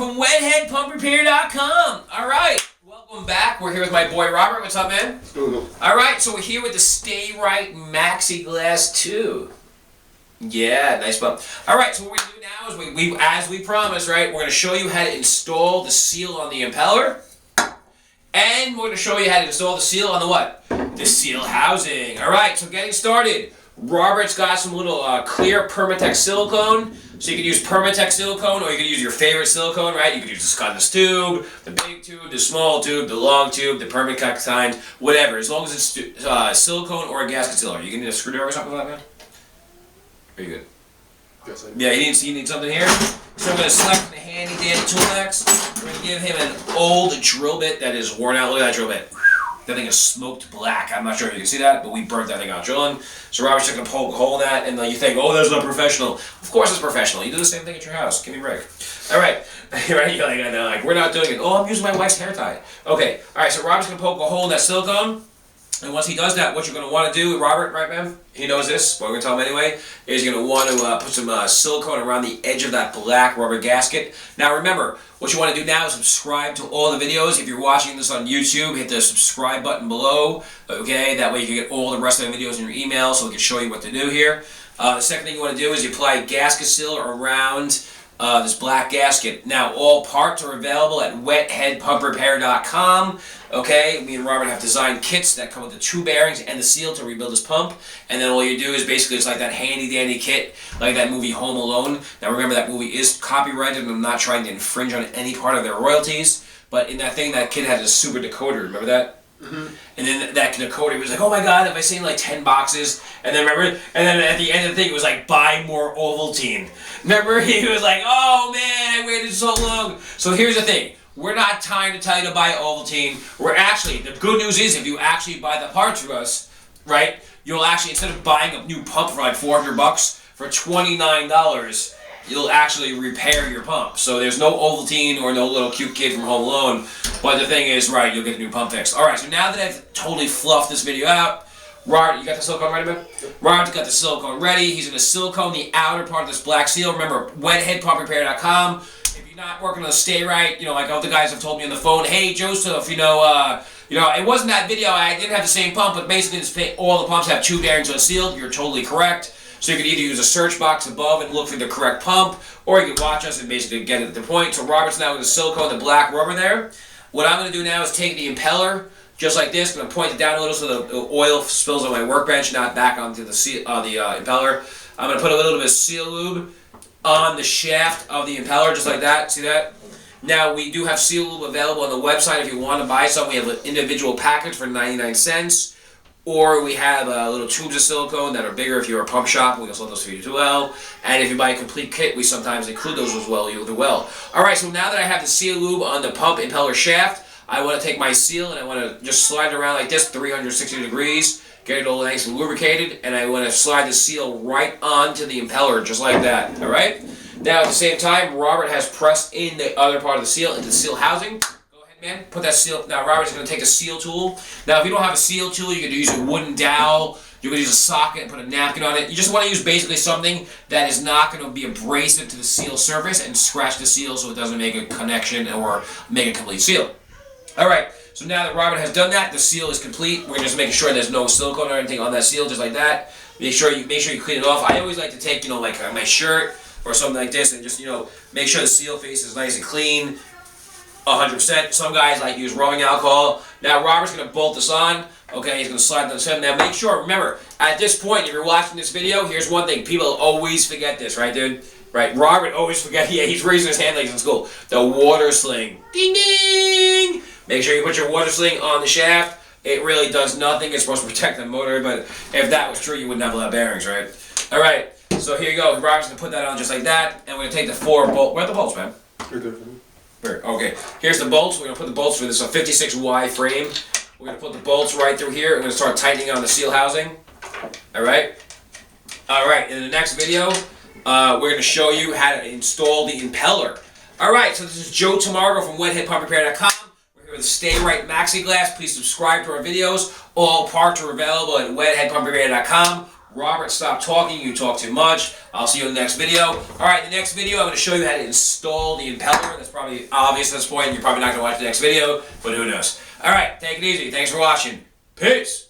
from wetheadpumprepair.com. Alright, welcome back. We're here with my boy Robert. What's up, man? What's going on? Alright, so we're here with the Sta-Rite Maxi-Glas 2. Yeah, nice bump. Alright, so what we're going to do now is, as we promised, right, we're going to show you how to install the seal on the impeller. And we're going to show you how to install the seal on the what? The seal housing. Alright, so getting started. Robert's got some little clear Permatex silicone. So you can use Permatex silicone, or you can use your favorite silicone, right? You can use the Scottish tube, the big tube, the small tube, the long tube, the Permatex kind, whatever. As long as it's silicone or a gasket sealer. You can need a screwdriver or something like that, man? Are you good? Yes, I do. Yeah, you need something here? So I'm going to select the handy dandy tool axe. We're going to give him an old drill bit that is worn out. Look at that drill bit. That thing is smoked black. I'm not sure if you can see that, but we burnt that thing out drilling. So Robert's just going to poke a hole in that, and you think, oh, that's not professional. Of course it's professional. You do the same thing at your house. Give me a break. All right. Right? You're like, we're not doing it. Oh, I'm using my wife's hair tie. Okay. All right, so Robert's going to poke a hole in that silicone. And once he does that, what you're going to want to do, Robert, right, man? He knows this, but we're going to tell him anyway, is you're going to want to put some silicone around the edge of that black rubber gasket. Now, remember, what you want to do now is subscribe to all the videos. If you're watching this on YouTube, hit the subscribe button below, okay? That way you can get all the rest of the videos in your email, so we can show you what to do here. The second thing you want to do is you apply gasket seal around this black gasket. Now, all parts are available at wetheadpumprepair.com. Okay, me and Robert have designed kits that come with the two bearings and the seal to rebuild this pump. And then all you do is basically it's like that handy dandy kit, like that movie Home Alone. Now remember, that movie is copyrighted, and I'm not trying to infringe on any part of their royalties. But in that thing, that kid had a super decoder. Remember that? Mm-hmm. And then that decoder, he was like, oh my god, have I seen like 10 boxes? And then remember, and then at the end of the thing, it was like, buy more Ovaltine. Remember, he was like, oh man, I waited so long. So here's the thing. We're not trying to tell you to buy Ovaltine. We're actually, the good news is if you actually buy the parts from us, right, you'll actually, instead of buying a new pump for like $400, for $29, you'll actually repair your pump. So there's no Ovaltine or no little cute kid from Home Alone. But the thing is, right, you'll get a new pump fixed. Alright, so now that I've totally fluffed this video out, Robert, you got the silicone ready, man? Robert's got the silicone ready. He's going to silicone the outer part of this black seal. Remember, wetheadpumprepair.com. If you're not working on the Sta-Rite, like all the guys have told me on the phone, hey, Joseph, it wasn't that video. I didn't have the same pump, but basically all the pumps have two bearings unsealed. You're totally correct. So you can either use a search box above and look for the correct pump, or you can watch us and basically get it at the point. So Robert's now going to silicone the black rubber there. What I'm going to do now is take the impeller, just like this. I'm going to point it down a little so the oil spills on my workbench, not back onto the impeller. I'm going to put a little bit of seal lube on the shaft of the impeller, just like that. See that? Now, we do have seal lube available on the website. If you want to buy some, we have an individual package for 99 cents. Or we have little tubes of silicone that are bigger if you're a pump shop. We can sell those for you as well. And if you buy a complete kit, we sometimes include those as well. You'll do well. Alright, so now that I have the seal lube on the pump impeller shaft, I want to take my seal and I want to just slide it around like this, 360 degrees. Get it all nice and lubricated. And I want to slide the seal right onto the impeller, just like that. Alright? Now, at the same time, Robert has pressed in the other part of the seal into the seal housing. Man, put that seal. Now Robert's going to take a seal tool. Now if you don't have a seal tool, you can use a wooden dowel. You can use a socket and put a napkin on it. You just want to use basically something that is not going to be abrasive to the seal surface and scratch the seal so it doesn't make a connection or make a complete seal. Alright, so now that Robert has done that, the seal is complete. We're just making sure there's no silicone or anything on that seal, just like that. Make sure you clean it off. I always like to take, like my shirt or something like this and just, make sure the seal face is nice and clean. 100%. Some guys like use rubbing alcohol. Now Robert's going to bolt this on. Okay, he's going to slide this in. Now make sure, remember, at this point, if you're watching this video, here's one thing. People always forget this, right, dude? Right, Robert always forget. Yeah, he's raising his hand like he's in school. The water sling. Ding, ding! Make sure you put your water sling on the shaft. It really does nothing. It's supposed to protect the motor, but if that was true, you wouldn't have a lot of bearings, right? All right, so here you go. Robert's going to put that on just like that, and we're going to take the 4 bolts. Where are the bolts, man? Right there. Okay, here's the bolts. We're going to put the bolts through this. It's a 56Y frame. We're going to put the bolts right through here. We're going to start tightening on the seal housing. Alright? Alright, in the next video, we're going to show you how to install the impeller. Alright, so this is Joe Tamargo from wetheadpumprepair.com. We're here with the Sta-Rite Maxi-Glas. Please subscribe to our videos. All parts are available at wetheadpumprepair.com. Robert, stop talking. You talk too much. I'll see you in the next video. All right, the next video, I'm going to show you how to install the impeller. That's probably obvious at this point. You're probably not going to watch the next video, but who knows. All right, take it easy. Thanks for watching. Peace.